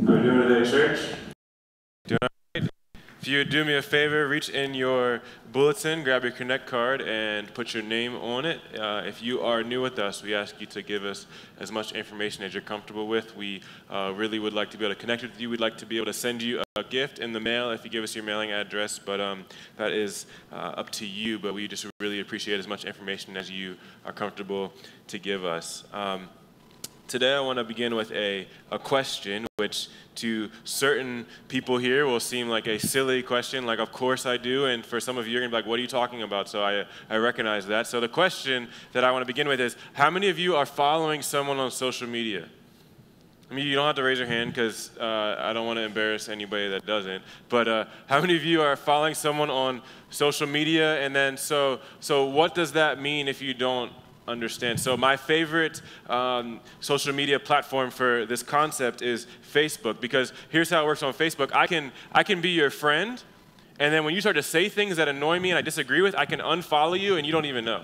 How are we doing today, church? Doing all right. If you would do me a favor, reach in your bulletin, grab your Connect card, and put your name on it. If you are new with us, we ask you to give us as much information as you're comfortable with. We really would like to be able to connect with you. We'd like to be able to send you a gift in the mail if you give us your mailing address, but that is up to you. But we just really appreciate as much information as you are comfortable to give us. Today I want to begin with a question, which to certain people here will seem like a silly question, like of course I do, and for some of you you're going to be like, what are you talking about? So I recognize that. So the question that I want to begin with is, how many of you are following someone on social media? I mean, you don't have to raise your hand because I don't want to embarrass anybody that doesn't, but how many of you are following someone on social media? And then so what does that mean if you don't understand? So my favorite social media platform for this concept is Facebook, because here's how it works on Facebook. I can be your friend, and then when you start to say things that annoy me and I disagree with, I can unfollow you and you don't even know,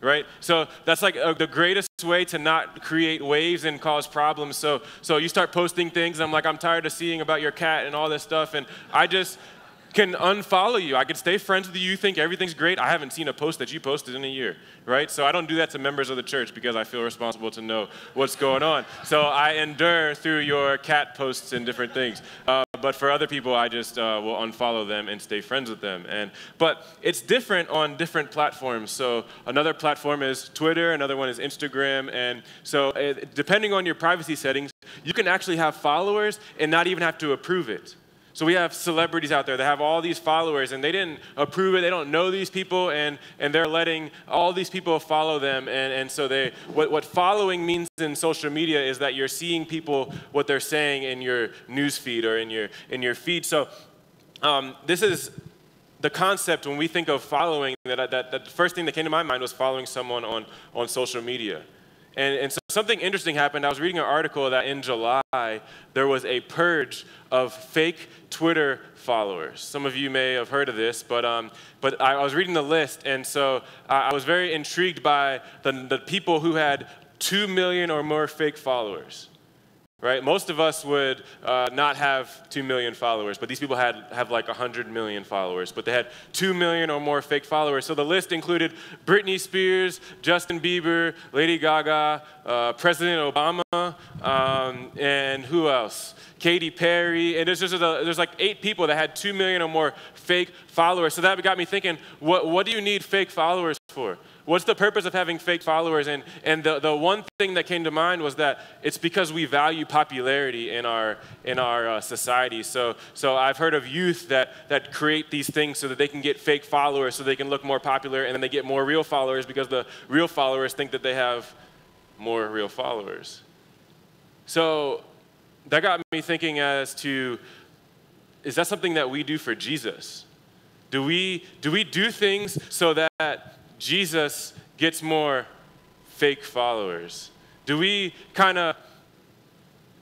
right? So that's like the greatest way to not create waves and cause problems. So you start posting things, and I'm like, I'm tired of seeing about your cat and all this stuff, and I just can unfollow you. I can stay friends with you. You think everything's great. I haven't seen a post that you posted in a year, right? So I don't do that to members of the church because I feel responsible to know what's going on. So I endure through your cat posts and different things. But for other people, I just will unfollow them and stay friends with them. But it's different on different platforms. So another platform is Twitter. Another one is Instagram. And so depending on your privacy settings, you can actually have followers and not even have to approve it. So we have celebrities out there that have all these followers, and they didn't approve it. They don't know these people, and they're letting all these people follow them. And so what following means in social media is that you're seeing people, what they're saying in your news feed or in your feed. So this is the concept when we think of following. That the first thing that came to my mind was following someone on social media. And so something interesting happened. I was reading an article that in July, there was a purge of fake Twitter followers. Some of you may have heard of this, but I was reading the list, and so I was very intrigued by the people who had 2 million or more fake followers. Right? Most of us would not have 2 million followers, but these people have like 100 million followers. But they had 2 million or more fake followers. So the list included Britney Spears, Justin Bieber, Lady Gaga, President Obama, and who else? Katy Perry. And there's like 8 people that had 2 million or more fake followers. So that got me thinking, what do you need fake followers for? What's the purpose of having fake followers? And the one thing that came to mind was that it's because we value popularity in our society. So I've heard of youth that create these things so that they can get fake followers, so they can look more popular, and then they get more real followers because the real followers think that they have more real followers. So that got me thinking as to, is that something that we do for Jesus? Do we do things so that Jesus gets more fake followers? Do we kind of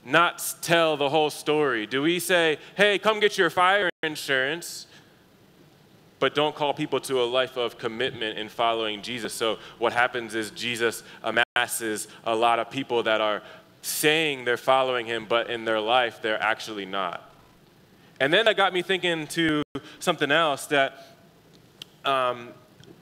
not tell the whole story? Do we say, hey, come get your fire insurance, but don't call people to a life of commitment in following Jesus? So what happens is Jesus amasses a lot of people that are saying they're following him, but in their life, they're actually not. And then that got me thinking to something else, that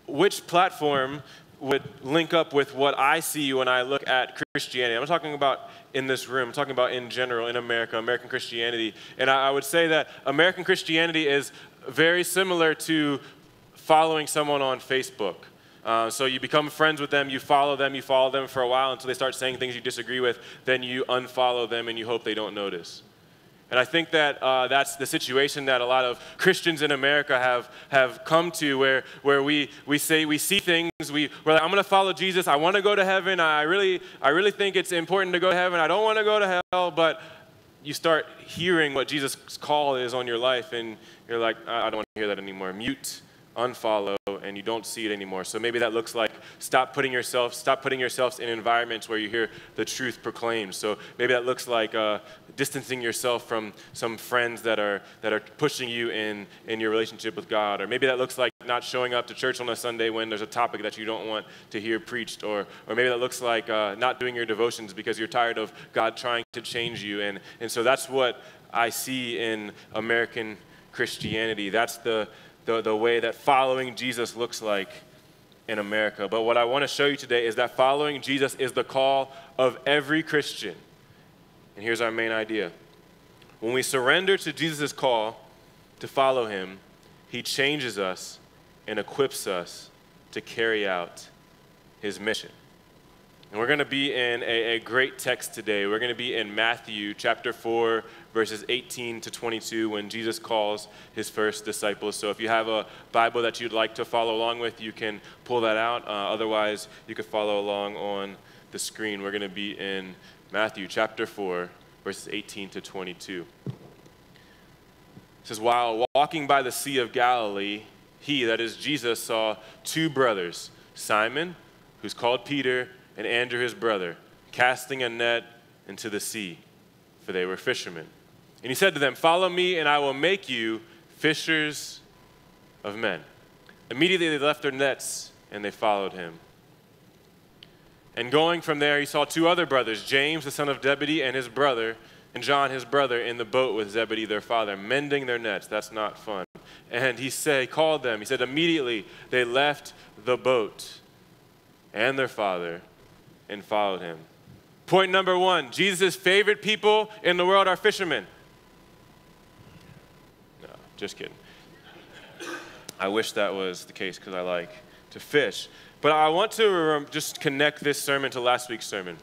which platform would link up with what I see when I look at Christianity? I'm talking about in this room. I'm talking about in general, in America, American Christianity. And I would say that American Christianity is very similar to following someone on Facebook. So you become friends with them, you follow them for a while until they start saying things you disagree with, then you unfollow them and you hope they don't notice. And I think that that's the situation that a lot of Christians in America have come to, where we see things, we're like, I'm going to follow Jesus, I want to go to heaven, I really think it's important to go to heaven, I don't want to go to hell, but you start hearing what Jesus' call is on your life, and you're like, I don't want to hear that anymore. Mute, unfollow, and you don't see it anymore. So maybe that looks like stop putting yourselves in environments where you hear the truth proclaimed. So maybe that looks like distancing yourself from some friends that are pushing you in your relationship with God. Or maybe that looks like not showing up to church on a Sunday when there's a topic that you don't want to hear preached, or maybe that looks like not doing your devotions because you're tired of God trying to change you. And so that's what I see in American Christianity. That's the way that following Jesus looks like in America. But what I want to show you today is that following Jesus is the call of every Christian. And here's our main idea. When we surrender to Jesus' call to follow him, he changes us and equips us to carry out his mission. And we're going to be in a great text today. We're going to be in Matthew chapter 4, verses 18 to 22, when Jesus calls his first disciples. So if you have a Bible that you'd like to follow along with, you can pull that out. Otherwise, you can follow along on the screen. We're going to be in Matthew chapter 4, verses 18 to 22. It says, while walking by the Sea of Galilee, he, that is Jesus, saw two brothers, Simon, who's called Peter, and Andrew his brother, casting a net into the sea, for they were fishermen. And he said to them, follow me, and I will make you fishers of men. Immediately they left their nets, and they followed him. And going from there, he saw two other brothers, James, the son of Zebedee, and his brother, and John, his brother, in the boat with Zebedee, their father, mending their nets. That's not fun. And he called them. He said, immediately they left the boat and their father and followed him. Point number one, Jesus' favorite people in the world are fishermen. No, just kidding. I wish that was the case because I like to fish. But I want to just connect this sermon to last week's sermon.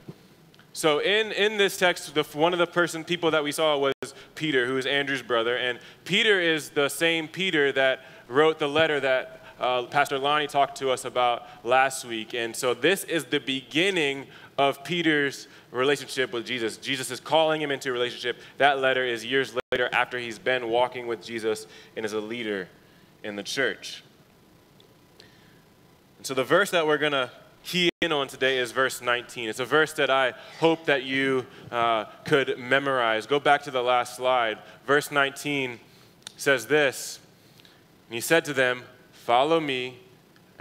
So in this text, one of the people that we saw was Peter, who is Andrew's brother. And Peter is the same Peter that wrote the letter that Pastor Lonnie talked to us about last week. And so this is the beginning of Peter's relationship with Jesus. Jesus is calling him into a relationship. That letter is years later after he's been walking with Jesus and is a leader in the church. And so the verse that we're going to key in on today is verse 19. It's a verse that I hope that you could memorize. Go back to the last slide. Verse 19 says this, and he said to them, follow me,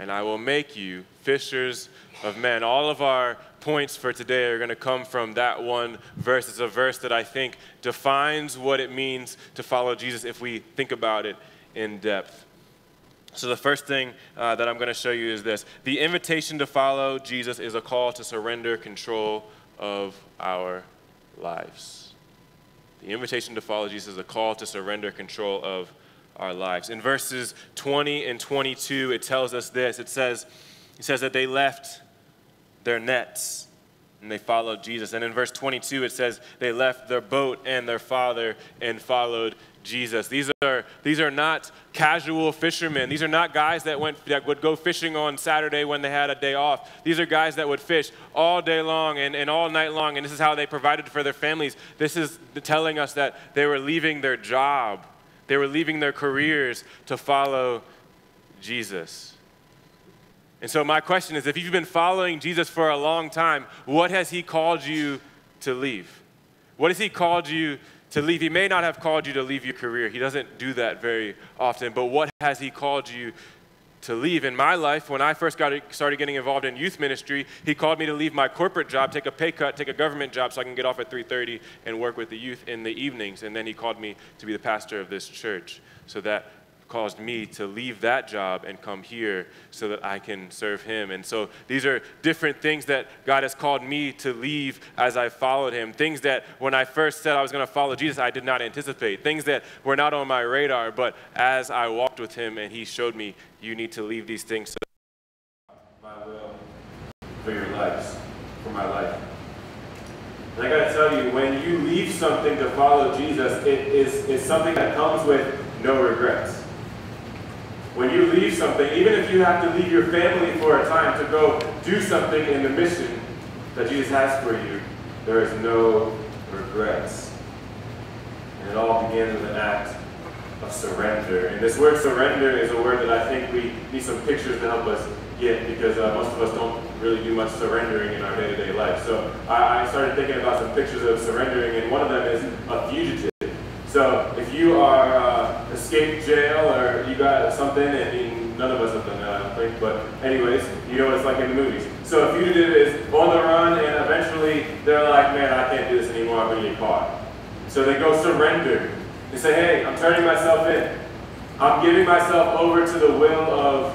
and I will make you fishers of men. All of our points for today are going to come from that one verse. It's a verse that I think defines what it means to follow Jesus if we think about it in depth. So the first thing that I'm going to show you is this. The invitation to follow Jesus is a call to surrender control of our lives. The invitation to follow Jesus is a call to surrender control of our lives. In verses 20 and 22, it tells us this. It says that they left their nets and they followed Jesus. And in verse 22, it says they left their boat and their father and followed Jesus. These are not casual fishermen. These are not guys that would go fishing on Saturday when they had a day off. These are guys that would fish all day long and all night long, and this is how they provided for their families. This is telling us that they were leaving their job. They were leaving their careers to follow Jesus. And so my question is, if you've been following Jesus for a long time, what has he called you to leave? What has he called you to leave? He may not have called you to leave your career. He doesn't do that very often. But what has he called you to leave? In my life, when I first started getting involved in youth ministry, he called me to leave my corporate job, take a pay cut, take a government job so I can get off at 3:30 and work with the youth in the evenings. And then he called me to be the pastor of this church. So that caused me to leave that job and come here so that I can serve him. And so these are different things that God has called me to leave as I followed him. Things that when I first said I was going to follow Jesus, I did not anticipate. Things that were not on my radar, but as I walked with him and he showed me, you need to leave these things so my will for your lives, for my life. And I got to tell you, when you leave something to follow Jesus, it's something that comes with no regrets. When you leave something, even if you have to leave your family for a time to go do something in the mission that Jesus has for you, there is no regrets. And it all begins with an act of surrender. And this word surrender is a word that I think we need some pictures to help us get, because most of us don't really do much surrendering in our day-to-day life. So I started thinking about some pictures of surrendering, and one of them is a fugitive. So if you are escaped jail or you got something and None of us have done that, I don't think. But anyways, you know what it's like in the movies. So a fugitive is on the run, and eventually they're like, man, I can't do this anymore, I'm going to get caught. So they go surrender. They say, hey, I'm turning myself in. I'm giving myself over to the will of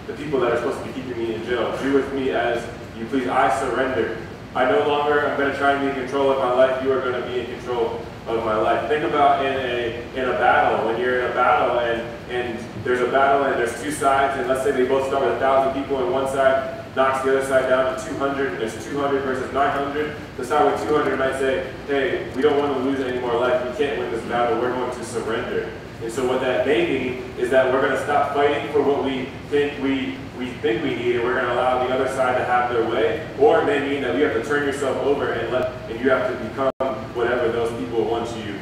the people that are supposed to be keeping me in jail. Do with me as you please. I surrender. I no longer am going to try and be in control of my life. You are going to be in control of my life. Think about in a battle, when you're in a battle and there's a battle and there's two sides, and let's say they both start with 1,000 people and one side knocks the other side down to 200, and there's 200 versus 900. The side with 200 might say, hey, we don't want to lose any more life. We can't win this battle. We're going to surrender. And so what that may mean is that we're going to stop fighting for what we think we need, and we're going to allow the other side to have their way. Or it may mean that you have to turn yourself over and you have to become whatever those people want you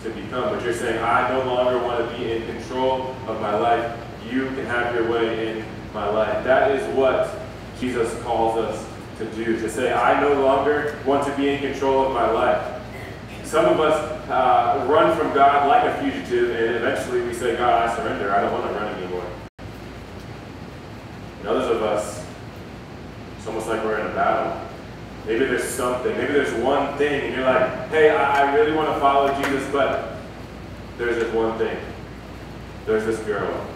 to become. But you're saying, I no longer want to be in control of my life. You can have your way in my life. That is what Jesus calls us to do. To say, I no longer want to be in control of my life. Some of us run from God like a fugitive, and eventually we say, God, I surrender. I don't want to run anymore. And others of us, it's almost like we're in a battle. Maybe there's something, maybe there's one thing, and you're like, hey, I really want to follow Jesus, but there's this one thing. There's this girl.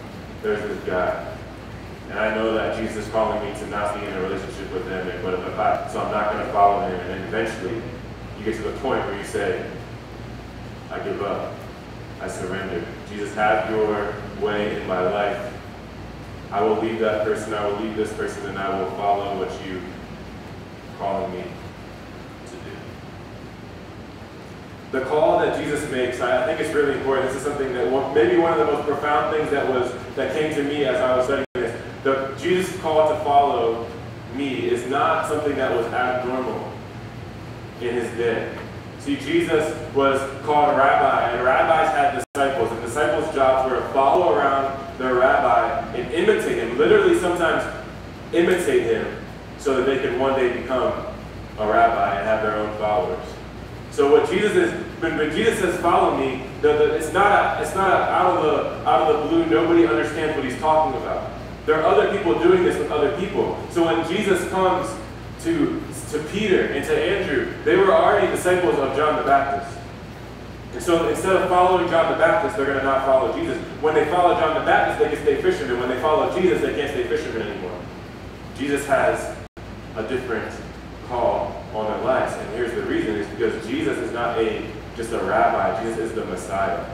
There's this guy. And I know that Jesus is calling me to not be in a relationship with them, so I'm not going to follow him. And then eventually, you get to the point where you say, I give up. I surrender. Jesus, have your way in my life. I will leave that person, I will leave this person, and I will follow what you are calling me to do. The call that Jesus makes, I think it's really important. This is something that maybe one of the most profound things that came to me as I was studying this. Jesus' call to follow me is not something that was abnormal in his day. See, Jesus was called a rabbi, and rabbis had disciples, and disciples' jobs were to follow around their rabbi and imitate him, literally sometimes imitate him, so that they could one day become a rabbi and have their own followers. So what Jesus is, when Jesus says, follow me, it's not out of the blue, nobody understands what he's talking about. There are other people doing this with other people. So when Jesus comes to Peter and to Andrew, they were already disciples of John the Baptist. And so instead of following John the Baptist, they're going to not follow Jesus. When they follow John the Baptist, they can stay fishermen. When they follow Jesus, they can't stay fishermen anymore. Jesus has a different call on their lives. And here's the reason, is because Jesus is not just a rabbi, Jesus is the Messiah.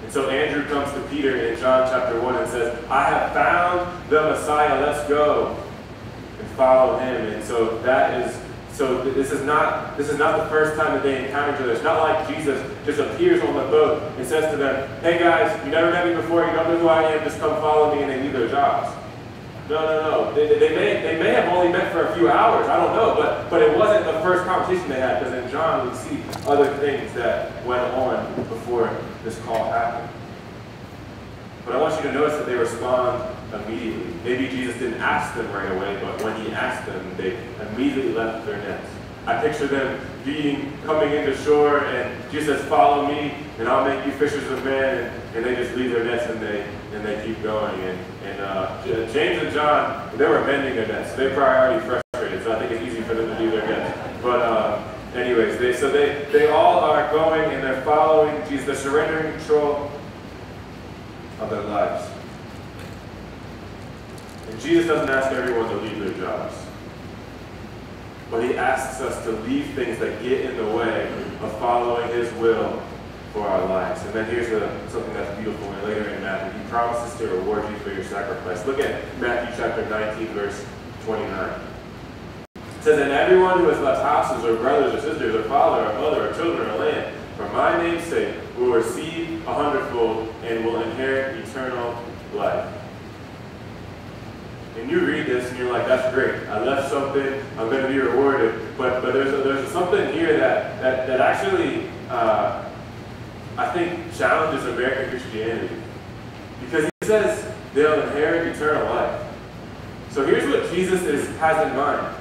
And so Andrew comes to Peter in John chapter 1 and says, I have found the Messiah, let's go and follow him. And so this is not the first time that they encounter each other. It's not like Jesus just appears on the boat and says to them, hey guys, you never met me before, you don't know who I am, just come follow me, and they leave their jobs. No. They may have only met for a few hours, I don't know, but it wasn't the first conversation they had, because in John we see other things that went on before this call happened. But I want you to notice that they respond immediately. Maybe Jesus didn't ask them right away, but when he asked them, they immediately left their nets. I picture them coming into shore, and Jesus says, follow me, and I'll make you fishers of men, and they just leave their nets and they keep going. And James and John, they were mending their nets, so they probably already frustrated, so I think it's easy for them to leave their nets. But anyways, they all are going and they're following Jesus. They're surrendering control of their lives. And Jesus doesn't ask everyone to leave their jobs, but he asks us to leave things that get in the way of following his will for our lives. And then here's something that's beautiful. And later in Matthew, he promises to reward you for your sacrifice. Look at Matthew chapter 19, verse 29. It says, and everyone who has left houses or brothers or sisters or father or mother or children or land for my name's sake will receive 100-fold and will inherit eternal life. And you read this and you're like, that's great. I left something, I'm going to be rewarded. But there's something here that actually, I think, challenges American Christianity. Because he says they'll inherit eternal life. So here's what Jesus has in mind.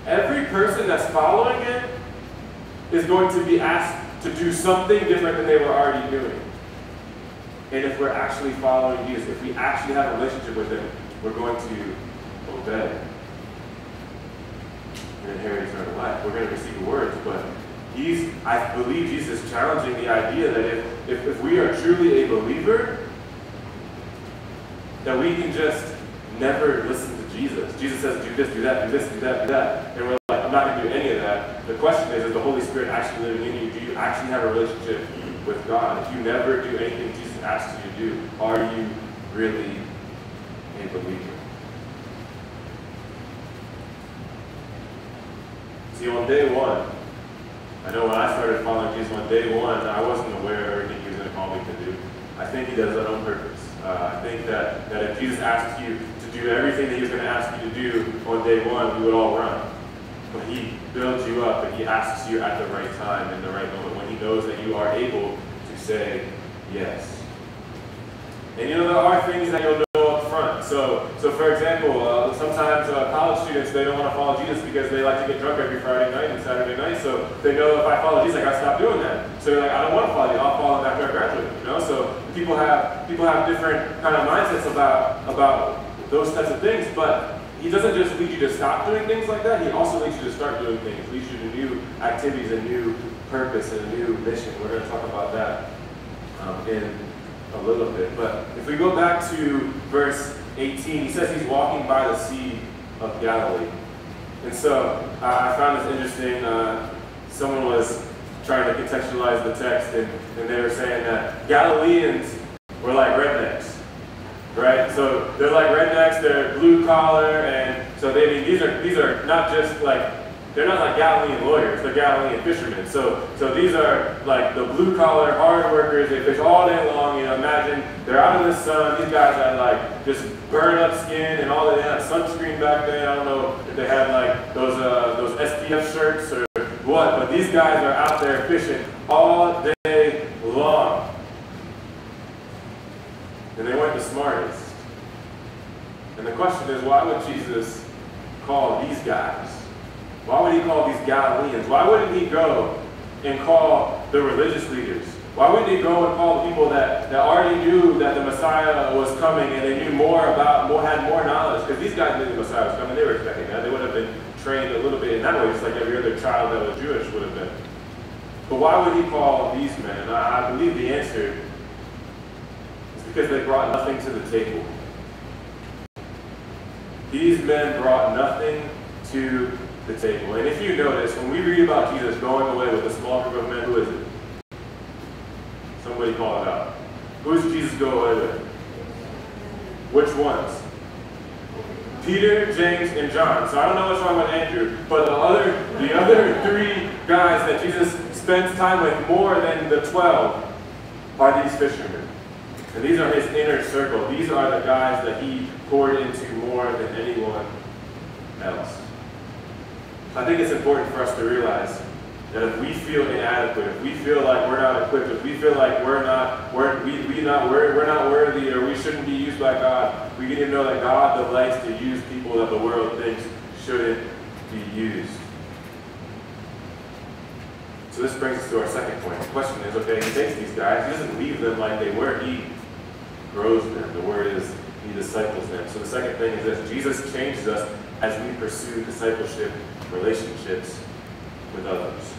Every person that's following him is going to be asked to do something different than they were already doing. And if we're actually following Jesus, if we actually have a relationship with him, we're going to obey and inherit eternal life. We're going to receive the words, but I believe Jesus is challenging the idea that if we are truly a believer, that we can just never listen to Jesus. Jesus says, do this, do that, do this, do that, do that. And we're like, I'm not going to do any of that. The question is the Holy Spirit actually living in you? Do you actually have a relationship with God? If you never do anything Jesus asks you to do, are you really a believer? See, on day one, I know when I started following Jesus on day one, I wasn't aware of everything he was going to call me to do. I think he does that on purpose. I think that if Jesus asked you to do everything that he was going to ask you to do on day one, we would all run. But he builds you up and he asks you at the right time, in the right moment, when he knows that you are able to say yes. And you know, there are things that you'll know up front. So for example, sometimes college students, they don't want to follow Jesus because they like to get drunk every Friday night and Saturday night. So they know if I follow Jesus, I got to stop doing that. So they're like, I don't want to follow you. I'll follow him after I graduate. You know, so people have different kind of mindsets about those types of things. But he doesn't just lead you to stop doing things like that. He also leads you to start doing things. Leads you to new activities, a new purpose, and a new mission. We're going to talk about that in a little bit. But if we go back to verse 18, he says he's walking by the Sea of Galilee. And so I found this interesting. Someone was trying to contextualize the text, and they were saying that Galileans were like rednecks, right? So they're like rednecks, they're blue collar, and so these are not just like, they're not like Galilean lawyers, they're Galilean fishermen. So these are like the blue collar hard workers. They fish all day long. You know, imagine they're out in the sun. These guys had like just burned up skin and all. They had sunscreen back then. I don't know if they had like those SPF shirts or what, but these guys are out there fishing all day long. And they weren't the smartest. And the question is, why would Jesus call these guys? Why would he call these Galileans? Why wouldn't he go and call the religious leaders? Why wouldn't he go and call the people that already knew that the Messiah was coming and they knew had more knowledge? Because these guys knew the Messiah was coming. They were expecting that. They would have been trained a little bit in that way, just like every other child that was Jewish would have been. But why would he call these men? And I believe the answer is because they brought nothing to the table. These men brought nothing to the table. And if you notice, when we read about Jesus going away with a small group of men, who is it? Somebody call it out. Who does Jesus go away with? Which ones? Peter, James, and John. So I don't know what's wrong with Andrew, but the other three guys that Jesus spends time with more than the 12 are these fishermen. And these are his inner circle. These are the guys that he poured into more than anyone else. I think it's important for us to realize that if we feel inadequate, if we feel like we're not equipped, if we feel like we're not worthy, or we shouldn't be used by God, we need to know that God delights to use people that the world thinks shouldn't be used. So this brings us to our second point. The question is, okay, he takes these guys, he doesn't leave them like they were, he grows them. The word is, he disciples them. So the second thing is this: Jesus changes us as we pursue discipleship relationships with others.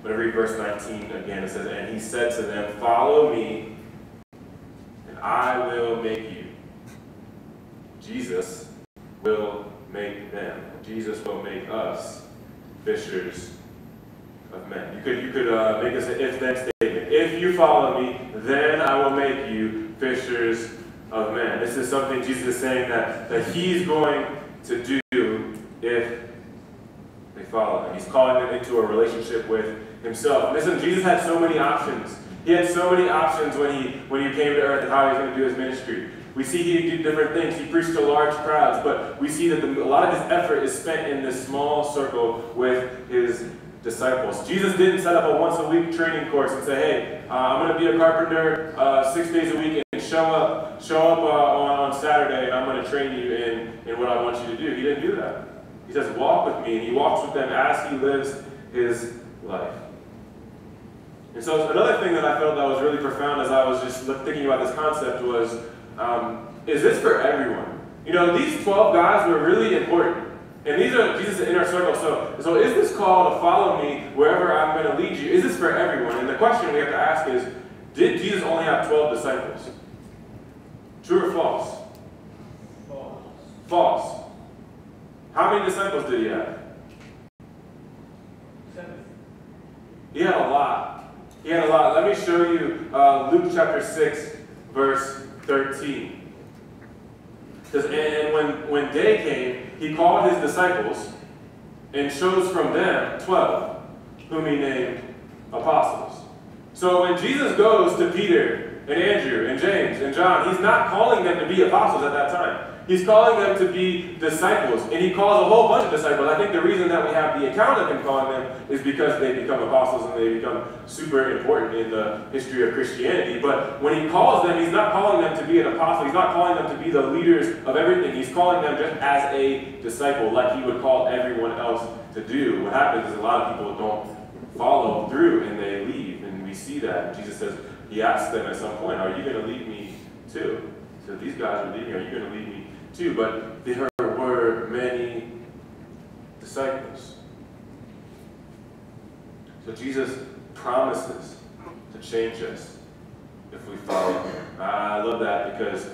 But I read verse 19 again. It says, and he said to them, follow me, and I will make you. Jesus will make them. Jesus will make us fishers of men. You could make this an if-then statement. If you follow me, then I will make you fishers of men. This is something Jesus is saying that he's going to do if they follow him. He's calling them into a relationship with himself. Listen, Jesus had so many options. He had so many options when he came to earth and how he was going to do his ministry. We see he did different things. He preached to large crowds, but we see that a lot of his effort is spent in this small circle with his disciples. Jesus didn't set up a once-a-week training course and say, hey, I'm going to be a carpenter 6 days a week and show up on Saturday, and I'm going to train you in what I want you to do. He didn't do that. He says, walk with me, and he walks with them as he lives his life. And so another thing that I felt that was really profound as I was just thinking about this concept was, is this for everyone? You know, these 12 guys were really important. And these are Jesus' inner circle. So is this call to follow me wherever I'm going to lead you? Is this for everyone? And the question we have to ask is, did Jesus only have 12 disciples? True or false? False. False. How many disciples did he have? 7. He had a lot. He had a lot. Let me show you Luke chapter 6, verse 13. And when day came, he called his disciples and chose from them 12, whom he named apostles. So when Jesus goes to Peter and Andrew and James and John, he's not calling them to be apostles at that time. He's calling them to be disciples. And he calls a whole bunch of disciples. I think the reason that we have the account of him calling them is because they become apostles and they become super important in the history of Christianity. But when he calls them, he's not calling them to be an apostle. He's not calling them to be the leaders of everything. He's calling them just as a disciple, like he would call everyone else to do. What happens is a lot of people don't follow through and they leave. And we see that. And Jesus says, he asks them at some point, are you going to lead me too? So these guys are leading, are you going to lead me too? But there were many disciples. So Jesus promises to change us if we follow him. I love that because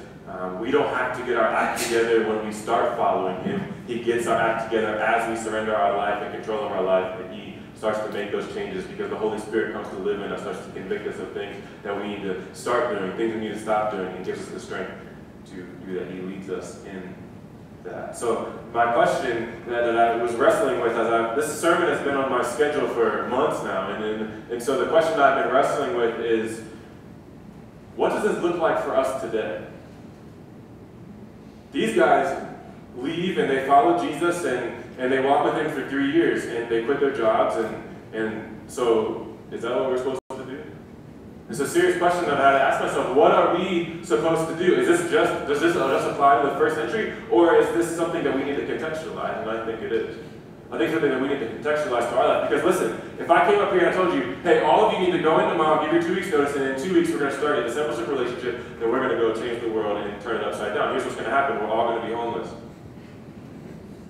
we don't have to get our act together when we start following him. He gets our act together as we surrender our life and control of our life, and he starts to make those changes because the Holy Spirit comes to live in us, starts to convict us of things that we need to start doing, things we need to stop doing, and gives us the strength to do that. He leads us in that. So my question that I was wrestling with this sermon has been on my schedule for months now, and so the question that I've been wrestling with is, what does this look like for us today? These guys leave and they follow Jesus and they walk with him for 3 years and they quit their jobs and so is that what we're supposed to do? It's a serious question that I had to ask myself. What are we supposed to do? Does this just apply to the first century, or is this something that we need to contextualize? And I think it is. I think something that we need to contextualize to our life. Because listen, if I came up here and I told you, hey, all of you need to go in tomorrow, give your 2 weeks notice, and in 2 weeks we're going to start a discipleship relationship, and we're going to go change the world and turn it upside down. Here's what's going to happen. We're all going to be homeless.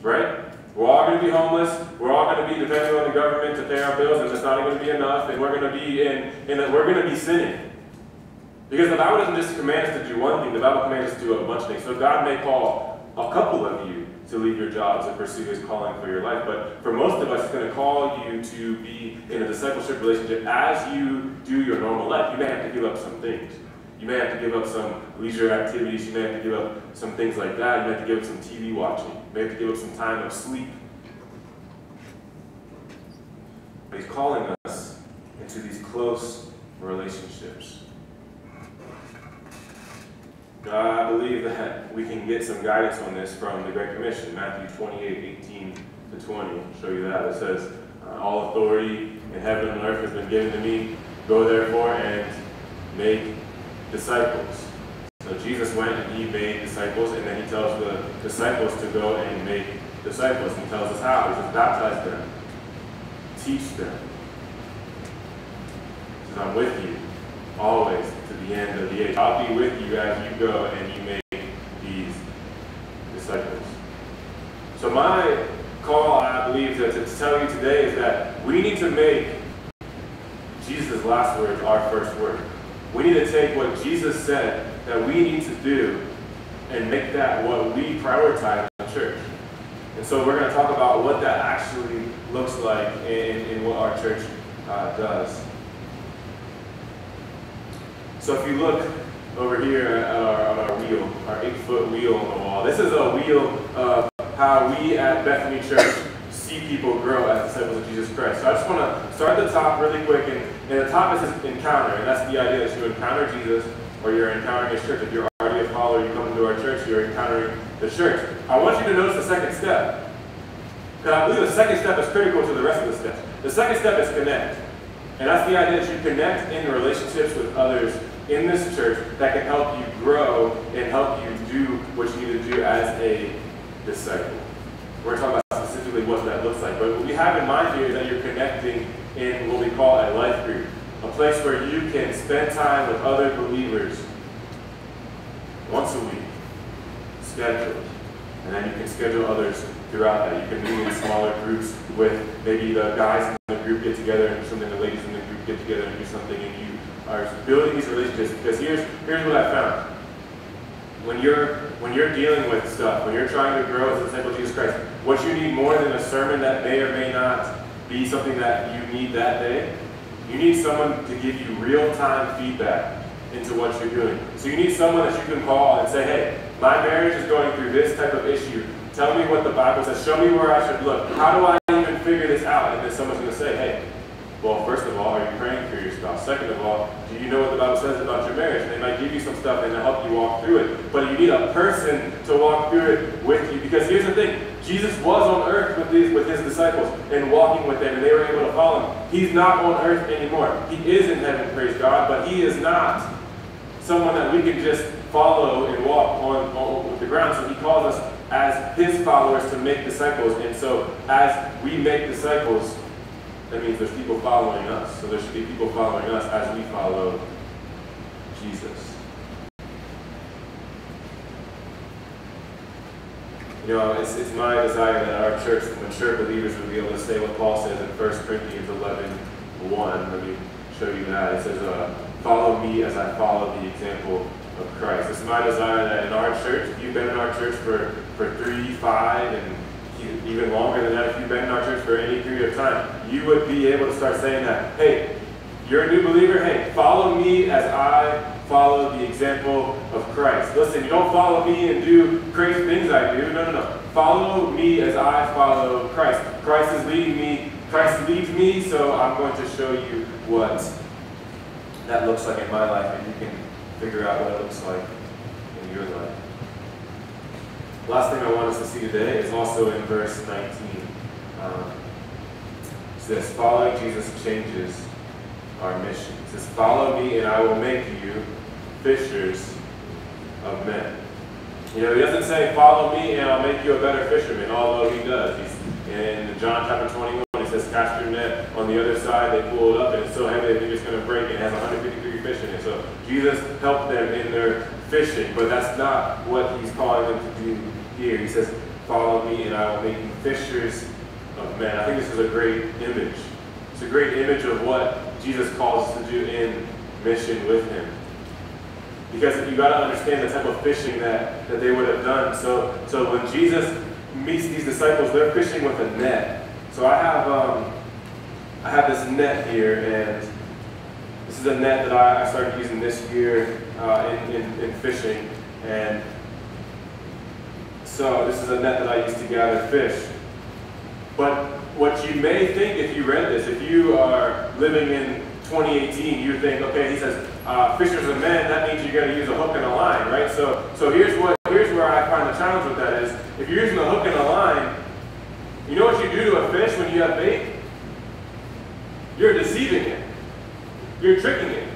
Right? We're all going to be homeless. We're all going to be depending on the government to pay our bills, and it's not going to be enough, and we're going to be we're going to be sinning. Because the Bible doesn't just command us to do one thing, the Bible commands us to do a bunch of things. So God may call a couple of you to leave your jobs and pursue his calling for your life. But for most of us, he's going to call you to be in a discipleship relationship as you do your normal life. You may have to give up some things. You may have to give up some leisure activities. You may have to give up some things like that. You may have to give up some TV watching. You may have to give up some time of sleep. But he's calling us into these close relationships. I believe that we can get some guidance on this from the Great Commission, Matthew 28:18-20. I'll show you that. It says, all authority in heaven and earth has been given to me. Go therefore and make disciples. So Jesus went and he made disciples, and then he tells the disciples to go and make disciples. He tells us how. He says, baptize them. Teach them. He says, I'm with you always to the end of the age. I'll be with you as you go and you make these disciples. So my call, I believe, to tell you today is that we need to make Jesus' last words our first word. We need to take what Jesus said that we need to do and make that what we prioritize in the church. And so we're going to talk about what that actually looks like in what our church does. So if you look over here at our wheel, our 8-foot wheel on the wall, this is a wheel of how we at Bethany Church see people grow as disciples of Jesus Christ. So I just want to start at the top really quick, and the top is this encounter, and that's the idea that you encounter Jesus or you're encountering his church. If you're already a follower, you come into our church, you're encountering the church. I want you to notice the second step, because I believe the second step is critical to the rest of the steps. The second step is connect, and that's the idea that you connect in relationships with others in this church that can help you grow and help you do what you need to do as a disciple. We're talking about specifically what that looks like, but what we have in mind here is that you're connecting in what we call a life group. A place where you can spend time with other believers once a week, scheduled. And then you can schedule others throughout that. You can meet in smaller groups with maybe the guys in the group get together and do something, the ladies in the group get together and do something, and you are building these relationships. Because here's what I found. When you're dealing with stuff, when you're trying to grow as a disciple of Jesus Christ, what you need more than a sermon that may or may not be something that you need that day, you need someone to give you real-time feedback into what you're doing. So you need someone that you can call and say, hey, my marriage is going through this type of issue. Tell me what the Bible says. Show me where I should look. How do I even figure this out? And then someone's going to say, hey, well, first of all, are you praying for your spouse? Second of all, do you know what the Bible says about your marriage? And they might give you some stuff and they'll help you walk through it. But you need a person to walk through it with you. Because here's the thing. Jesus was on earth with his disciples and walking with them, and they were able to follow him. He's not on earth anymore. He is in heaven, praise God, but he is not someone that we can just follow and walk on the ground. So he calls us as his followers to make disciples. And so as we make disciples, that means there's people following us. So there should be people following us as we follow Jesus. You know, it's my desire that our church, the mature believers, would be able to say what Paul says in 1 Corinthians 11:1. Let me show you that. It says, follow me as I follow the example of Christ. It's my desire that in our church, if you've been in our church for 3, 5, and even longer than that, if you've been in our church for any period of time, you would be able to start saying that, hey, you're a new believer, hey, follow me as I follow the example of Christ. Listen, you don't follow me and do crazy things I do. No. Follow me as I follow Christ. Christ is leading me. Christ leads me, so I'm going to show you what that looks like in my life, and you can figure out what it looks like in your life. Last thing I want us to see today is also in verse 19. It says, following Jesus changes our mission. It says, follow me and I will make you fishers of men. You know, he doesn't say, follow me and I'll make you a better fisherman, although he does. In John chapter 21, he says, cast your net on the other side. They pull it up and it's so heavy that you're just going to break it. It has 153 fish in it. So Jesus helped them in their fishing, but that's not what he's calling them to do here. He says, follow me and I will make you fishers of men. I think this is a great image. It's a great image of what Jesus calls us to do in mission with him. Because you got to understand the type of fishing that they would have done. So when Jesus meets these disciples, they're fishing with a net. So I have this net here, and this is a net that I started using this year in fishing. And so this is a net that I used to gather fish. But what you may think if you read this, if you are living in 2018, you think, okay, he says, fishers of men, that means you got to use a hook and a line, right? So here's where I find the challenge with that is, if you're using a hook and a line, you know what you do to a fish when you have bait? You're deceiving it. You're tricking it.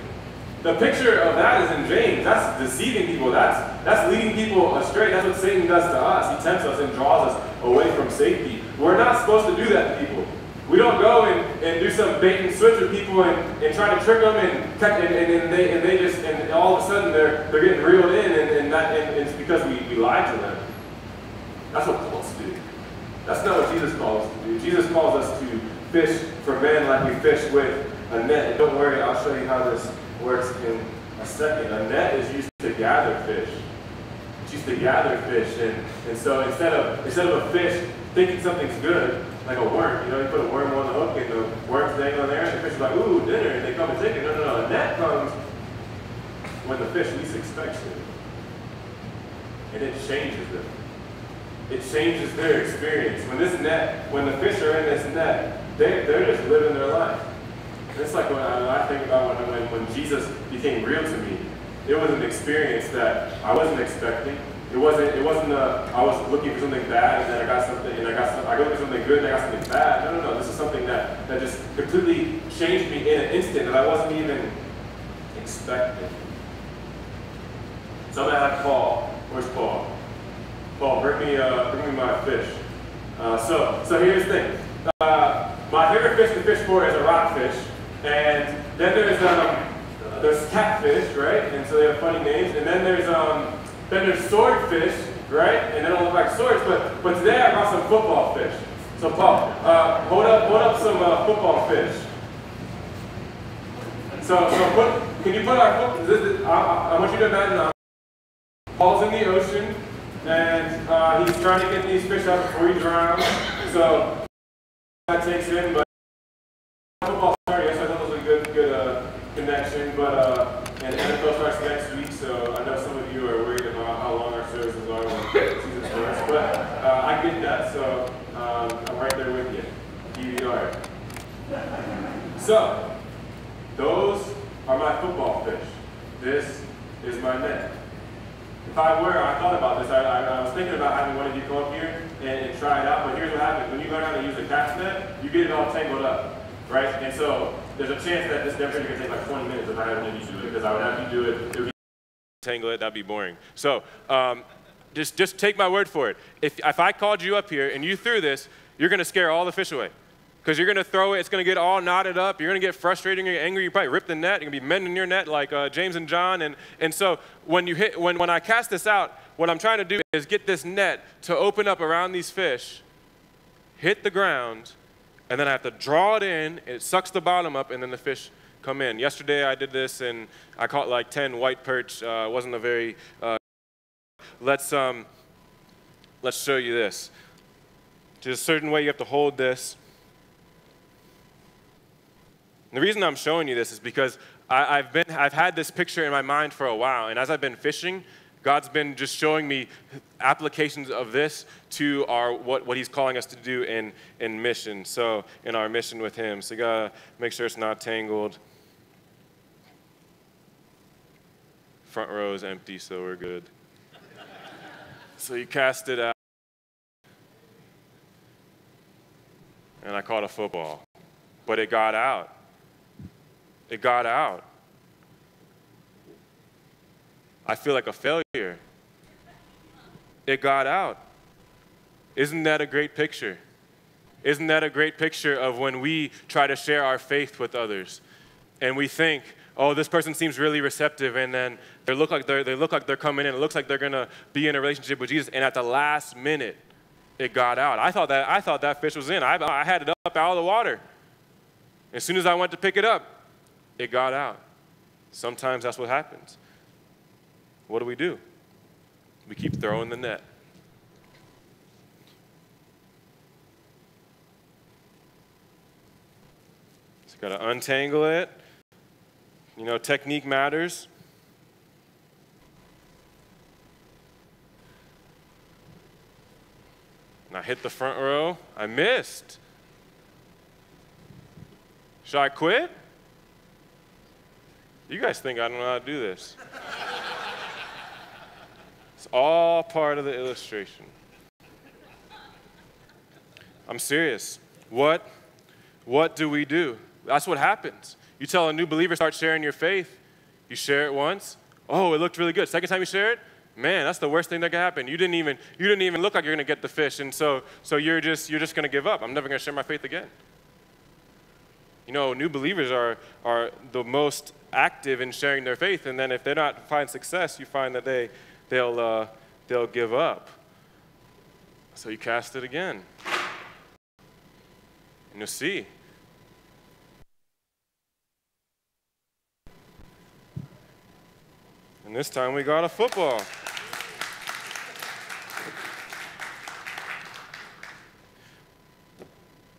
The picture of that is in James. That's deceiving people. That's leading people astray. That's what Satan does to us. He tempts us and draws us away from safety. We're not supposed to do that to people. We don't go and do some bait and switch with people and try to trick them and all of a sudden they're getting reeled in and it's because we lied to them. That's what Paul's to do. That's not what Jesus calls us to do. Jesus calls us to fish for men like we fish with a net. And don't worry, I'll show you how this works in a second. A net is used to gather fish. It's used to gather fish, and so instead of a fish thinking something's good, like a worm, you know, you put a worm on the hook and the worm's dangling there, and the fish is like, ooh, dinner, and they come and take it. No. A net comes when the fish least expects it, and it changes them. It changes their experience. When the fish are in this net, they're just living their life. And it's like when I think about when Jesus became real to me, it was an experience that I wasn't expecting. It wasn't I was looking for something bad and then I got something, I go for something good and I got something bad. No. This is something that just completely changed me in an instant that I wasn't even expecting. So I'm gonna have Paul. Where's Paul? Paul, bring me my fish. So here's the thing. My favorite fish to fish for is a rockfish, and Then there's catfish, right? And so they have funny names. And then there's swordfish, right? And they don't look like swords, but today I brought some football fish. So Paul, hold up some football fish. Can you put our I want you to imagine Paul's in the ocean, and he's trying to get these fish out before he drowns. So that takes in, but football started. Yes, I thought it was a good connection. But and NFL starts next week, so I know some of you are worried about how long our services are when the season starts. But I get that, so I'm right there with you. DVR. So those are my football fish. This is my net. I thought about this. I was thinking about having one of you come up here and try it out, but here's what happens. When you learn how to use a cast net, you get it all tangled up, right? And so there's a chance that this demonstration is going to take like 20 minutes if I had one of you do it, because I would have you do it. It would be tangle it, that'd be boring. So just take my word for it. If I called you up here and you threw this, you're going to scare all the fish away. Because you're going to throw it, it's going to get all knotted up, you're going to get frustrated, you're going to get angry, you probably rip the net, you're going to be mending your net like James and John. And so when I cast this out, what I'm trying to do is get this net to open up around these fish, hit the ground, and then I have to draw it in, it sucks the bottom up, and then the fish come in. Yesterday I did this, and I caught like 10 white perch. Wasn't a very, let's show you this. There's a certain way you have to hold this. And the reason I'm showing you this is because I've had this picture in my mind for a while, and as I've been fishing, God's been just showing me applications of this to what He's calling us to do in mission. So in our mission with Him, so you gotta make sure it's not tangled. Front row is empty, so we're good. So you cast it out, and I caught a football, but it got out. It got out. I feel like a failure. It got out. Isn't that a great picture? Isn't that a great picture of when we try to share our faith with others and we think, oh, this person seems really receptive, and then they look like they're coming in. It looks like they're going to be in a relationship with Jesus, and at the last minute, it got out. I thought that fish was in. I had it up out of the water. As soon as I went to pick it up, it got out. Sometimes that's what happens. What do? We keep throwing the net. So got to untangle it. You know, technique matters. And I hit the front row. I missed. Should I quit? You guys think I don't know how to do this. It's all part of the illustration. I'm serious. What do we do? That's what happens. You tell a new believer, start sharing your faith. You share it once. Oh, it looked really good. Second time you share it, man, that's the worst thing that could happen. You didn't even look like you're going to get the fish, and so you're just going to give up. I'm never going to share my faith again. You know, new believers are the most active in sharing their faith, and then if they're not find success, you find that they'll give up. So you cast it again, and you'll see. And this time we got a football.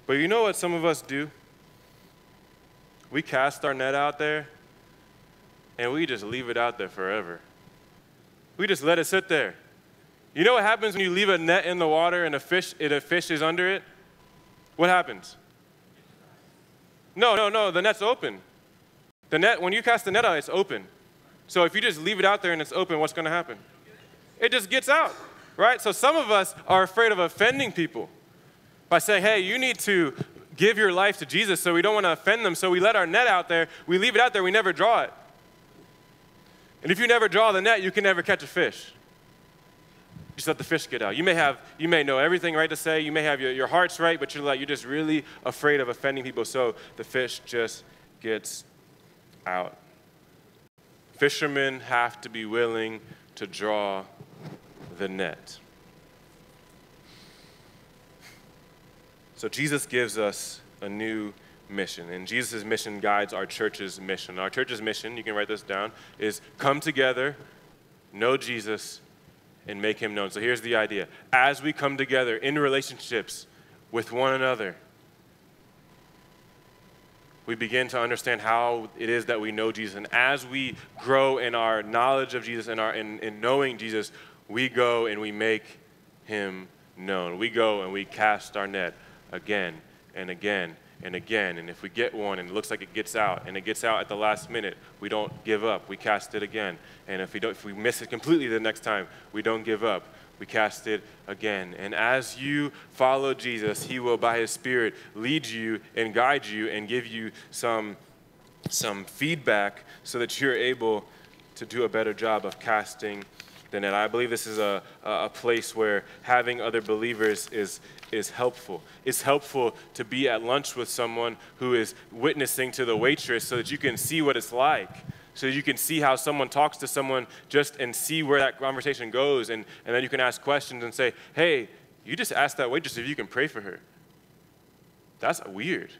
But you know what some of us do? We cast our net out there, and we just leave it out there forever. We just let it sit there. You know what happens when you leave a net in the water and a fish is under it? What happens? No, the net's open. The net, when you cast the net out, it's open. So if you just leave it out there and it's open, what's going to happen? It just gets out, right? So some of us are afraid of offending people by saying, hey, you need to give your life to Jesus, so we don't want to offend them, so we let our net out there, we leave it out there, we never draw it. And if you never draw the net, you can never catch a fish. Just let the fish get out. You may know everything right to say, you may have your heart's right, but you're just really afraid of offending people, so the fish just gets out. Fishermen have to be willing to draw the net. So Jesus gives us a new mission, and Jesus' mission guides our church's mission. Our church's mission, you can write this down, is come together, know Jesus, and make him known. So here's the idea. As we come together in relationships with one another, we begin to understand how it is that we know Jesus. And as we grow in our knowledge of Jesus and in knowing Jesus, we go and we make him known. We go and we cast our net again and again and again. And if we get one and it looks like it gets out and it gets out at the last minute, we don't give up. We cast it again. And if we miss it completely the next time, we don't give up. We cast it again. And as you follow Jesus, he will, by his Spirit, lead you and guide you and give you some feedback so that you're able to do a better job of casting the net. I believe this is a place where having other believers is helpful. It's helpful to be at lunch with someone who is witnessing to the waitress so that you can see what it's like, so you can see how someone talks to someone and see where that conversation goes, and then you can ask questions and say, hey, you just asked that waitress if you can pray for her. That's weird.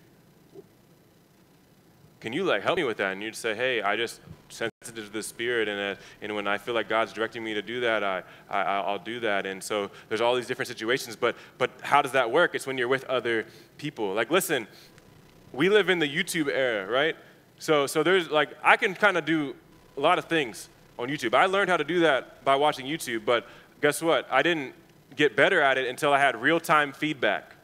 Can you help me with that? And you'd say, hey, I just sensitive to the Spirit, and when I feel like God's directing me to do that, I'll do that. And so there's all these different situations, but how does that work? It's when you're with other people. Listen, we live in the YouTube era, right? So there's I can kind of do a lot of things on YouTube. I learned how to do that by watching YouTube, but guess what? I didn't get better at it until I had real-time feedback.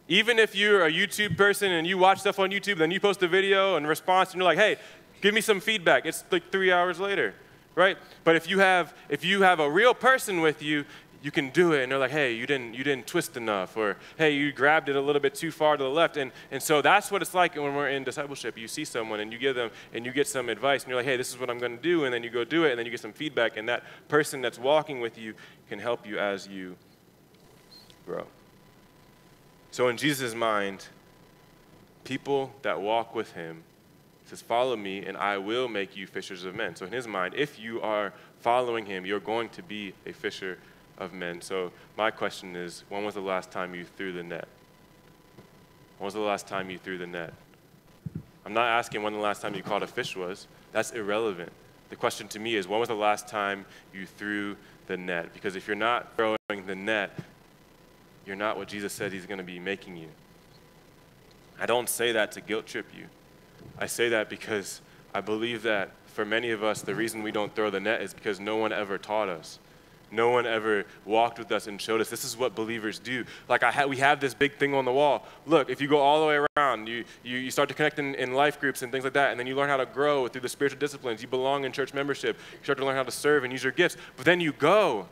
Even if you're a YouTube person and you watch stuff on YouTube, then you post a video and response, and you're like, hey, give me some feedback. It's 3 hours later, right? But if you have a real person with you, you can do it, and they're like, hey, you didn't twist enough, or hey, you grabbed it a little bit too far to the left, and so that's what it's like when we're in discipleship. You see someone and you give them and you get some advice, and you're like, hey, this is what I'm going to do, and then you go do it, and then you get some feedback, and that person that's walking with you can help you as you grow. So in Jesus' mind, people that walk with him, says, follow me, and I will make you fishers of men. So in his mind, if you are following him, you're going to be a fisher of men. So my question is, when was the last time you threw the net? When was the last time you threw the net? I'm not asking when the last time you caught a fish was. That's irrelevant. The question to me is, when was the last time you threw the net? Because if you're not throwing the net, you're not what Jesus said he's going to be making you. I don't say that to guilt trip you. I say that because I believe that for many of us, the reason we don't throw the net is because no one ever taught us. No one ever walked with us and showed us this is what believers do. We have this big thing on the wall. Look, if you go all the way around, you start to connect in life groups and things like that, and then you learn how to grow through the spiritual disciplines. You belong in church membership. You start to learn how to serve and use your gifts. But then you go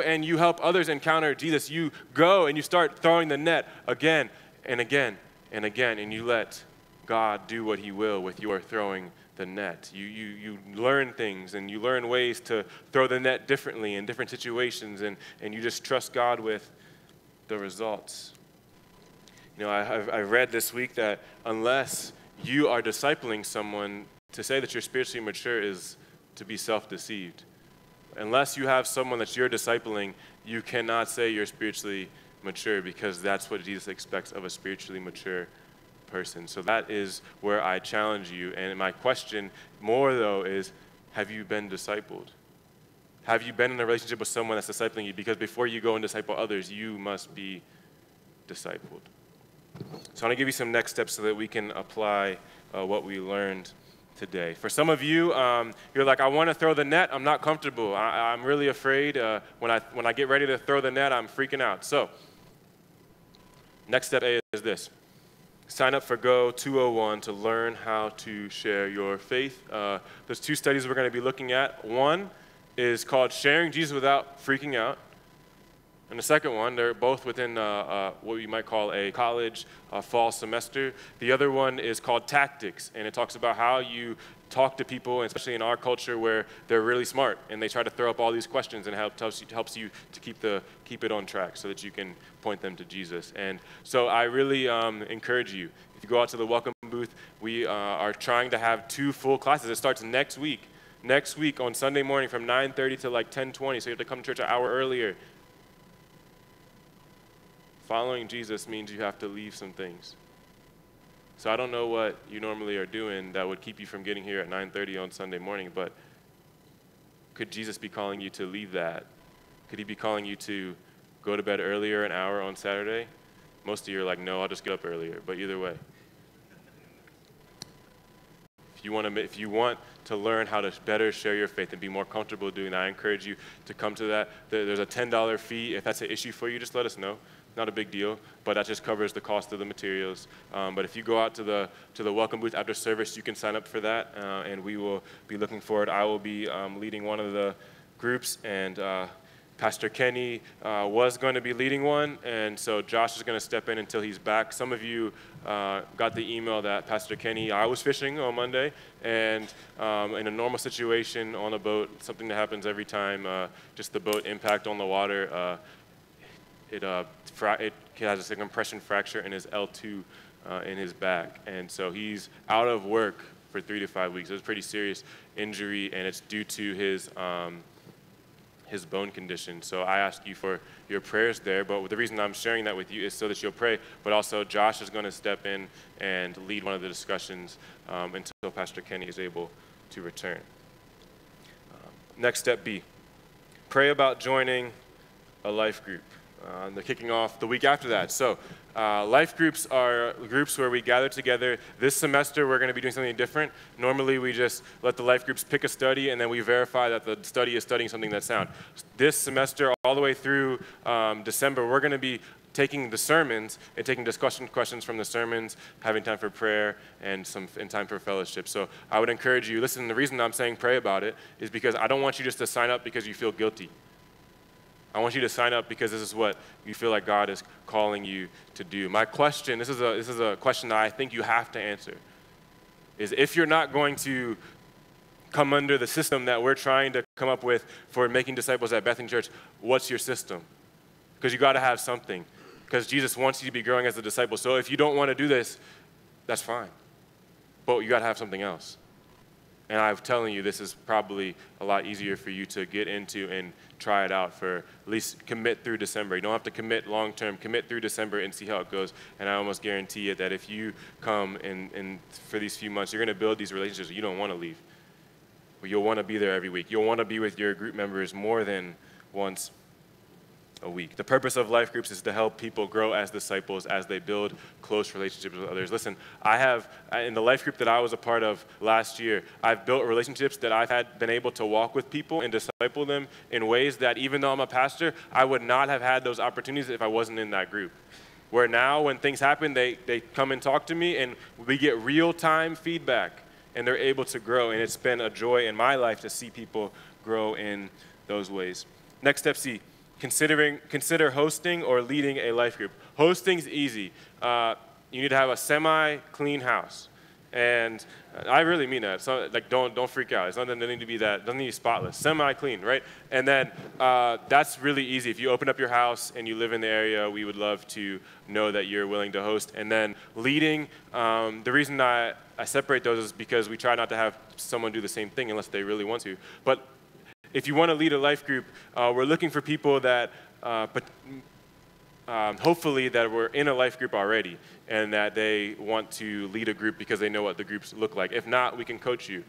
and you help others encounter Jesus. You go and you start throwing the net again and again and again, and you let God do what he will with your throwing the net. You learn things, and you learn ways to throw the net differently in different situations, and you just trust God with the results. I read this week that unless you are discipling someone, to say that you're spiritually mature is to be self-deceived. Unless you have someone that you're discipling, you cannot say you're spiritually mature, because that's what Jesus expects of a spiritually mature person. So that is where I challenge you. And my question more, though, is, have you been discipled? Have you been in a relationship with someone that's discipling you? Because before you go and disciple others, you must be discipled. So I want to give you some next steps so that we can apply what we learned today. For some of you, you're like, I want to throw the net. I'm not comfortable. I'm really afraid. When I get ready to throw the net, I'm freaking out. So next step A is this. Sign up for Go 201 to learn how to share your faith. There's 2 studies we're going to be looking at. One is called Sharing Jesus Without Freaking Out. And the second one, they're both within what you might call a college fall semester. The other one is called Tactics, and it talks about how you talk to people, especially in our culture where they're really smart and they try to throw up all these questions, and helps you to keep it on track so that you can point them to Jesus. And so I really encourage you, if you go out to the welcome booth, we are trying to have 2 full classes. It starts next week. Next week on Sunday morning from 9:30 to like 10:20, so you have to come to church an hour earlier. Following Jesus means you have to leave some things. So I don't know what you normally are doing that would keep you from getting here at 9:30 on Sunday morning, but could Jesus be calling you to leave that? Could he be calling you to go to bed earlier an hour on Saturday? Most of you are like, no, I'll just get up earlier, but either way. If you want to learn how to better share your faith and be more comfortable doing that, I encourage you to come to that. There's a $10 fee. If that's an issue for you, just let us know. Not a big deal, but that just covers the cost of the materials. But if you go out to the welcome booth after service, you can sign up for that, and we will be looking forward. I will be leading one of the groups, and Pastor Kenny was going to be leading one, and so Josh is going to step in until he's back. Some of you got the email that Pastor Kenny, I was fishing on Monday, and in a normal situation on a boat, something that happens every time, just the boat impact on the water, it has a compression fracture in his L2 in his back, and so he's out of work for 3 to 5 weeks. It's a pretty serious injury, and it's due to his bone condition. So I ask you for your prayers there, but the reason I'm sharing that with you is so that you'll pray, but also Josh is going to step in and lead one of the discussions until Pastor Kenny is able to return. Next step B, pray about joining a life group. They're kicking off the week after that. So life groups are groups where we gather together. This semester, we're going to be doing something different. Normally, we just let the life groups pick a study, and then we verify that the study is studying something that's sound. This semester, all the way through December, we're going to be taking the sermons and taking discussion questions from the sermons, having time for prayer, and time for fellowship. So I would encourage you, listen, the reason I'm saying pray about it is because I don't want you just to sign up because you feel guilty. I want you to sign up because this is what you feel like God is calling you to do. My question, this is a question that I think you have to answer, is if you're not going to come under the system that we're trying to come up with for making disciples at Bethany Church, what's your system? Because you got to have something, because Jesus wants you to be growing as a disciple. So if you don't want to do this, that's fine, but you got to have something else. And I'm telling you, this is probably a lot easier for you to get into and try it out for at least commit through December. You don't have to commit long term. Commit through December and see how it goes. And I almost guarantee you that if you come and for these few months, you're going to build these relationships. You don't want to leave. But you'll want to be there every week. You'll want to be with your group members more than once a week. The purpose of life groups is to help people grow as disciples as they build close relationships with others. Listen, in the life group that I was a part of last year, I've built relationships that I've been able to walk with people and disciple them in ways that even though I'm a pastor, I would not have had those opportunities if I wasn't in that group. Where now when things happen, they come and talk to me and we get real-time feedback and they're able to grow. And it's been a joy in my life to see people grow in those ways. Next step C. Consider hosting or leading a life group. Hosting's easy. You need to have a semi-clean house, and I really mean that. So like, don't freak out. It's not that it need to be that. It doesn't need to be spotless. Semi-clean, right? And then that's really easy. If you open up your house and you live in the area, we would love to know that you're willing to host. And then leading. The reason I separate those is because we try not to have someone do the same thing unless they really want to. But if you want to lead a life group, we're looking for people that, hopefully that were in a life group already and that they want to lead a group because they know what the groups look like. If not, we can coach you.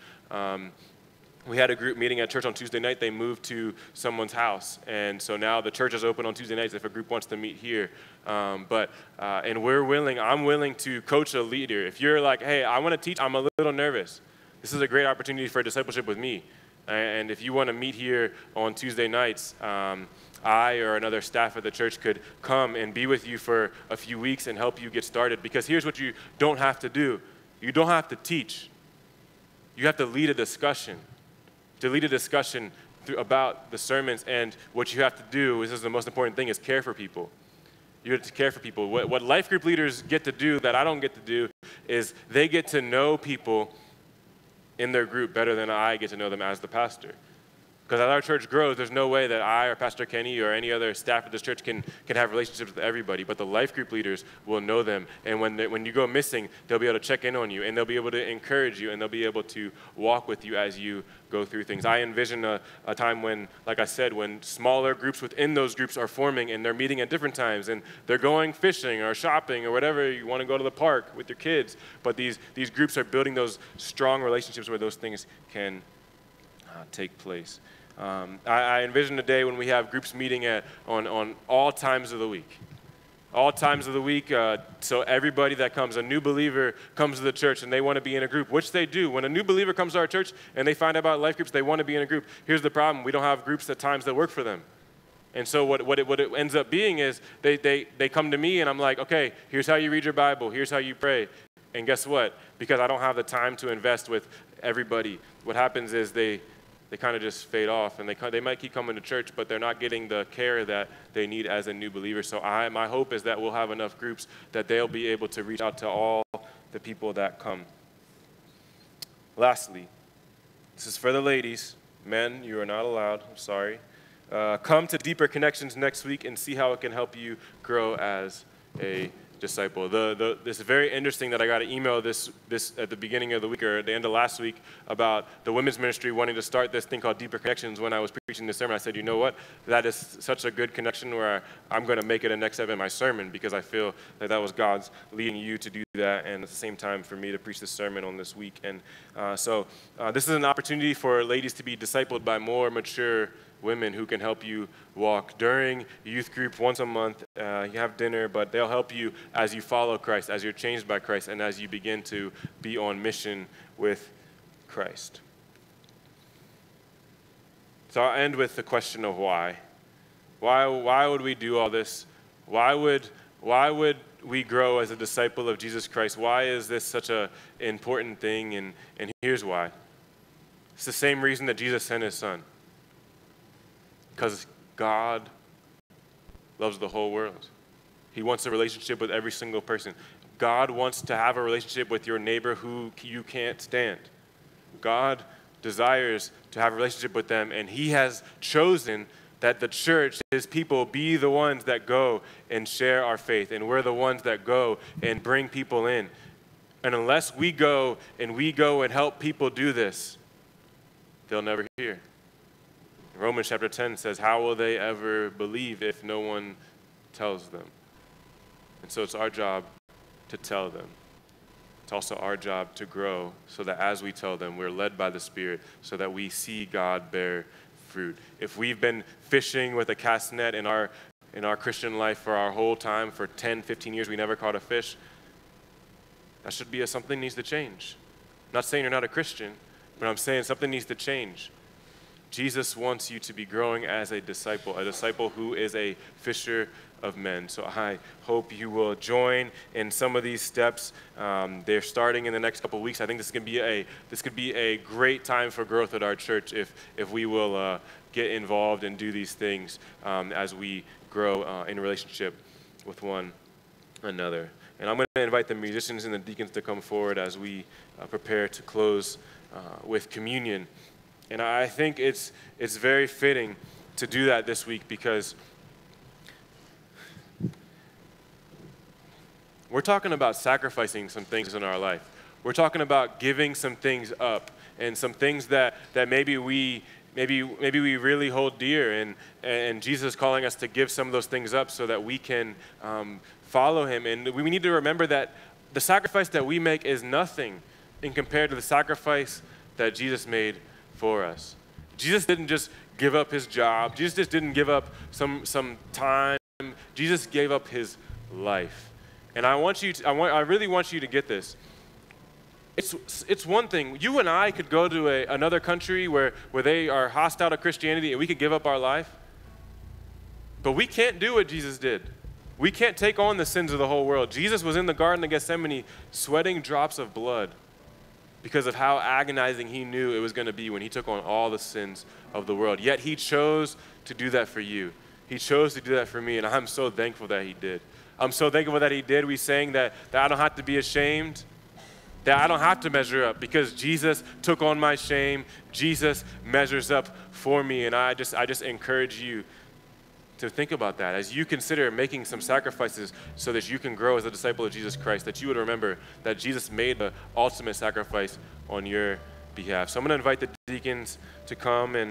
We had a group meeting at church on Tuesday night. They moved to someone's house, and so now the church is open on Tuesday nights if a group wants to meet here. And I'm willing to coach a leader. If you're like, hey, I want to teach, I'm a little nervous. This is a great opportunity for discipleship with me. And if you want to meet here on Tuesday nights, I or another staff at the church could come and be with you for a few weeks and help you get started. Because here's what you don't have to do. You don't have to teach. You have to lead a discussion. To lead a discussion about the sermons, and what you have to do, this is the most important thing, is care for people. You have to care for people. What life group leaders get to do that I don't get to do is they get to know people in their group better than I get to know them as the pastor. Because as our church grows, there's no way that I or Pastor Kenny or any other staff at this church can have relationships with everybody. But the life group leaders will know them. And when you go missing, they'll be able to check in on you. And they'll be able to encourage you. And they'll be able to walk with you as you go through things. I envision a time when, like I said, when smaller groups within those groups are forming. And they're meeting at different times. And they're going fishing or shopping or whatever. You want to go to the park with your kids. But these groups are building those strong relationships where those things can take place. I envision a day when we have groups meeting on all times of the week. All times of the week, so everybody that comes, a new believer comes to the church and they want to be in a group, which they do. When a new believer comes to our church and they find out about life groups, they want to be in a group. Here's the problem. We don't have groups at times that work for them. And so what it ends up being is they come to me and I'm like, okay, here's how you read your Bible. Here's how you pray. And guess what? Because I don't have the time to invest with everybody, what happens is they kind of just fade off, and they might keep coming to church, but they're not getting the care that they need as a new believer. So my hope is that we'll have enough groups that they'll be able to reach out to all the people that come. Lastly, this is for the ladies. Men, you are not allowed. I'm sorry. Come to Deeper Connections next week and see how it can help you grow as a disciple. This is very interesting that I got an email this at the beginning of the week or at the end of last week about the women's ministry wanting to start this thing called Deeper Connections. When I was preaching this sermon, I said, you know what? That is such a good connection where I'm going to make it a next step in my sermon because I feel that was God's leading you to do that, and at the same time for me to preach this sermon on this week. And so this is an opportunity for ladies to be discipled by more mature women who can help you walk. During youth group once a month, you have dinner, but they'll help you as you follow Christ, as you're changed by Christ, and as you begin to be on mission with Christ. So I'll end with the question of why. Why would we do all this? Why would we grow as a disciple of Jesus Christ? Why is this such an important thing? And here's why. It's the same reason that Jesus sent his son. Because God loves the whole world. He wants a relationship with every single person. God wants to have a relationship with your neighbor who you can't stand. God desires to have a relationship with them, and he has chosen that the church, his people, be the ones that go and share our faith, and we're the ones that go and bring people in. And unless we go and help people do this, they'll never hear. Romans chapter 10 says, how will they ever believe if no one tells them? And so it's our job to tell them. It's also our job to grow so that as we tell them, we're led by the Spirit so that we see God bear fruit. If we've been fishing with a cast net in our Christian life for our whole time, for 10, 15 years, we never caught a fish, that should be something needs to change. I'm not saying you're not a Christian, but I'm saying something needs to change. Jesus wants you to be growing as a disciple who is a fisher of men. So I hope you will join in some of these steps. They're starting in the next couple of weeks. I think this could be a great time for growth at our church if we will get involved and do these things as we grow in relationship with one another. And I'm going to invite the musicians and the deacons to come forward as we prepare to close with communion. And I think it's very fitting to do that this week because we're talking about sacrificing some things in our life. We're talking about giving some things up and some things that maybe we really hold dear, and Jesus is calling us to give some of those things up so that we can follow him. And we need to remember that the sacrifice that we make is nothing in compared to the sacrifice that Jesus made for us. Jesus didn't just give up his job. Jesus just didn't give up some time. Jesus gave up his life. And I really want you to get this. It's one thing. You and I could go to another country where they are hostile to Christianity and we could give up our life. But we can't do what Jesus did. We can't take on the sins of the whole world. Jesus was in the Garden of Gethsemane sweating drops of blood because of how agonizing he knew it was going to be when he took on all the sins of the world. Yet he chose to do that for you. He chose to do that for me, and I'm so thankful that he did. I'm so thankful that he did. We sang that I don't have to be ashamed that I don't have to measure up because Jesus took on my shame. Jesus measures up for me. And I just encourage you to think about that as you consider making some sacrifices so that you can grow as a disciple of Jesus Christ, that you would remember that Jesus made the ultimate sacrifice on your behalf. So I'm going to invite the deacons to come and